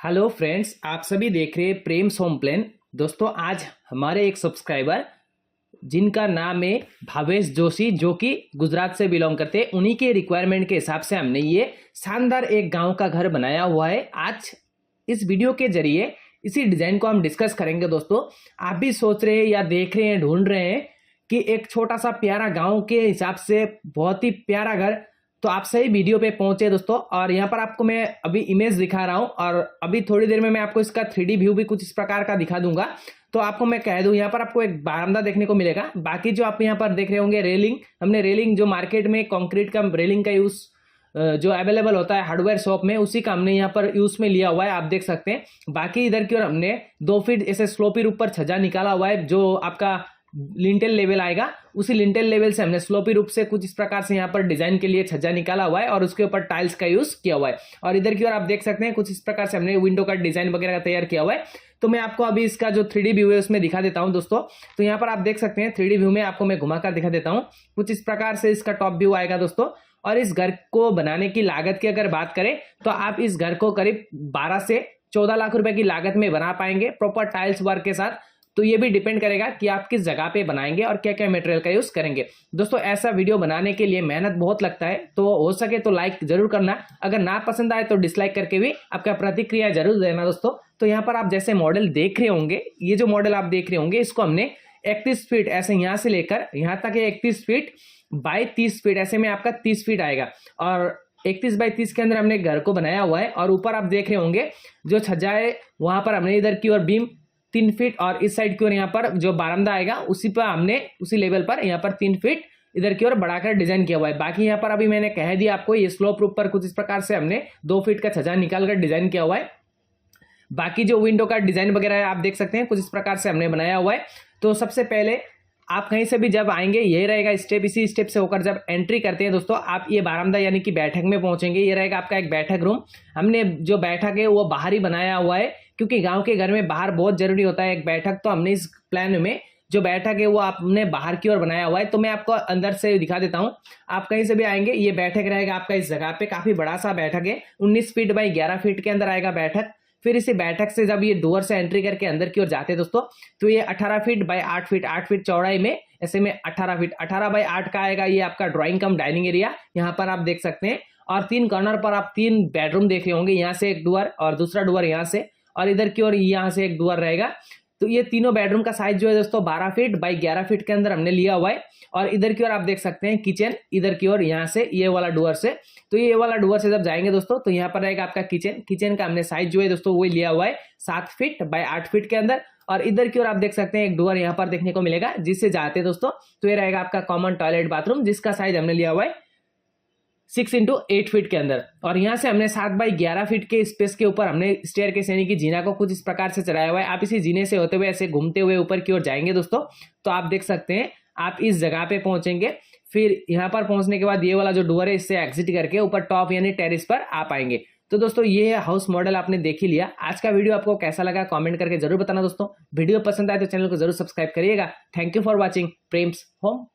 Hello friends, आप सभी देख रहे हैं प्रेम्स होम प्लान। दोस्तों, आज हमारे एक सब्सक्राइबर जिनका नाम है भावेश जोशी, जो कि गुजरात से बिलोंग करते हैं, उन्हीं के रिक्वायरमेंट के हिसाब से हमने ये शानदार एक गांव का घर बनाया हुआ है। आज इस वीडियो के जरिए इसी डिजाइन को हम डिस्कस करेंगे। दोस्तों, आप भी सोच रहे हैं या देख रहे हैं, ढूंढ रहे हैं कि एक छोटा सा प्यारा गांव के हिसाब से बहुत ही प्यारा घर, तो आप सही वीडियो पे पहुंचे दोस्तों। और यहाँ पर आपको मैं अभी इमेज दिखा रहा हूँ और अभी थोड़ी देर में मैं आपको इसका 3D व्यू भी कुछ इस प्रकार का दिखा दूंगा। तो आपको मैं कह दूं, यहाँ पर आपको एक बारामदा देखने को मिलेगा। बाकी जो आप यहाँ पर देख रहे होंगे रेलिंग, हमने रेलिंग जो मार्केट में कंक्रीट का रेलिंग का यूज जो अवेलेबल होता है हार्डवेयर शॉप में, उसी का हमने यहाँ पर यूज में लिया हुआ है, आप देख सकते हैं। बाकी इधर की ओर हमने 2 फीट ऐसे स्लोपी रूप पर छज्जा निकाला हुआ है, जो आपका लिंटेल लेवल आएगा, उसी लिंटेल लेवल से हमने स्लोपी रूप से कुछ इस प्रकार से यहाँ पर डिजाइन के लिए छज्जा निकाला हुआ है और उसके ऊपर टाइल्स का यूज किया हुआ है। और इधर की ओर आप देख सकते हैं कुछ इस प्रकार से हमने विंडो का डिजाइन वगैरह का तैयार किया हुआ है। तो मैं आपको अभी इसका जो 3D व्यू है उसमें दिखा देता हूं दोस्तों। तो यहाँ पर आप देख सकते हैं 3D व्यू में आपको मैं घुमाकर दिखा देता हूं। कुछ इस प्रकार से इसका टॉप व्यू आएगा दोस्तों। और इस घर को बनाने की लागत की अगर बात करें तो आप इस घर को करीब 12 से 14 लाख रुपए की लागत में बना पाएंगे, प्रॉपर टाइल्स वर्क के साथ। तो ये भी डिपेंड करेगा कि आप किस जगह पे बनाएंगे और क्या क्या मटेरियल का यूज करेंगे। दोस्तों, ऐसा वीडियो बनाने के लिए मेहनत बहुत लगता है, तो हो सके तो लाइक जरूर करना, अगर ना पसंद आए तो डिसलाइक करके भी आपका प्रतिक्रिया जरूर देना दोस्तों। तो यहाँ पर आप जैसे मॉडल देख रहे होंगे, ये जो मॉडल आप देख रहे होंगे, इसको हमने 31 फीट ऐसे यहाँ से लेकर यहाँ तक 31 फीट बाई 30 फीट, ऐसे में आपका 30 फीट आएगा। और 31 बाई 30 के अंदर हमने घर को बनाया हुआ है। और ऊपर आप देख रहे होंगे जो छज्जा है, वहां पर हमने इधर की ओर बीम 3 फीट और इस साइड की ओर यहाँ पर जो बारामदा आएगा उसी पर हमने उसी लेवल पर यहाँ पर 3 फीट इधर की ओर बढ़ाकर डिजाइन किया हुआ है। बाकी यहाँ पर अभी मैंने कह दिया आपको, ये स्लोप रूप पर कुछ इस प्रकार से हमने 2 फीट का छज्जा निकालकर डिजाइन किया हुआ है। बाकी जो विंडो का डिजाइन वगैरह है आप देख सकते हैं, कुछ इस प्रकार से हमने बनाया हुआ है। तो सबसे पहले आप कहीं से भी जब आएंगे, ये रहेगा स्टेप, इसी स्टेप से होकर जब एंट्री करते हैं दोस्तों, आप ये बारामदा यानी कि बैठक में पहुंचेंगे। ये रहेगा आपका एक बैठक रूम। हमने जो बैठक है वो बाहर ही बनाया हुआ है, क्योंकि गांव के घर में बाहर बहुत जरूरी होता है एक बैठक। तो हमने इस प्लान में जो बैठक है वो आपने बाहर की ओर बनाया हुआ है। तो मैं आपको अंदर से दिखा देता हूँ। आप कहीं से भी आएंगे, ये बैठक रहेगा आपका इस जगह पे। काफी बड़ा सा बैठक है, 19 फीट बाई 11 फीट के अंदर आएगा बैठक। फिर इसी बैठक से जब ये डोर से एंट्री करके अंदर की ओर जाते हैं दोस्तों, तो ये 18 फीट बाई 8 फीट, 8 फीट चौड़ाई में, ऐसे में 18 फीट, 18 बाई 8 का आएगा ये आपका ड्राइंग कम डाइनिंग एरिया। यहाँ पर आप देख सकते हैं। और 3 कॉर्नर पर आप 3 बेडरूम देख रहे होंगे, यहाँ से एक डोर और दूसरा डोर यहाँ से, और इधर की ओर यहाँ से एक डोर रहेगा। तो ये तीनों बेडरूम का साइज जो है दोस्तों 12 फीट बाई 11 फीट के अंदर हमने लिया हुआ है। और इधर की ओर आप देख सकते हैं किचन, इधर की ओर यहाँ से ये वाला डोर से। तो ये वाला डोर से जब जाएंगे दोस्तों, तो यहाँ पर रहेगा आपका किचन। किचन का हमने साइज जो है दोस्तों वो लिया हुआ है 7 फीट बाई 8 फीट के अंदर। और इधर की ओर आप देख सकते हैं एक डोर यहाँ पर देखने को मिलेगा, जिससे जाते हैं दोस्तों तो ये रहेगा आपका कॉमन टॉयलेट बाथरूम, जिसका साइज हमने लिया हुआ है 6 इंटू 8 फीट के अंदर। और यहाँ से हमने 7 बाई 11 फीट के स्पेस के ऊपर हमने स्टेयर के यानी कि जीना को कुछ इस प्रकार से चढ़ाया हुआ है। आप इसी जीने से होते हुए ऐसे घूमते हुए ऊपर की ओर जाएंगे दोस्तों, तो आप देख सकते हैं आप इस जगह पे पहुंचेंगे। फिर यहाँ पर पहुंचने के बाद ये वाला जो डोर है, इससे एग्जिट करके ऊपर टॉप यानी टेरिस पर आ पाएंगे। तो दोस्तों, ये है हाउस मॉडल, आपने देख ही लिया। आज का वीडियो आपको कैसा लगा कमेंट करके जरूर बताना दोस्तों। वीडियो पसंद आए तो चैनल को जरूर सब्सक्राइब करिएगा। Thank you for watching Prem's home.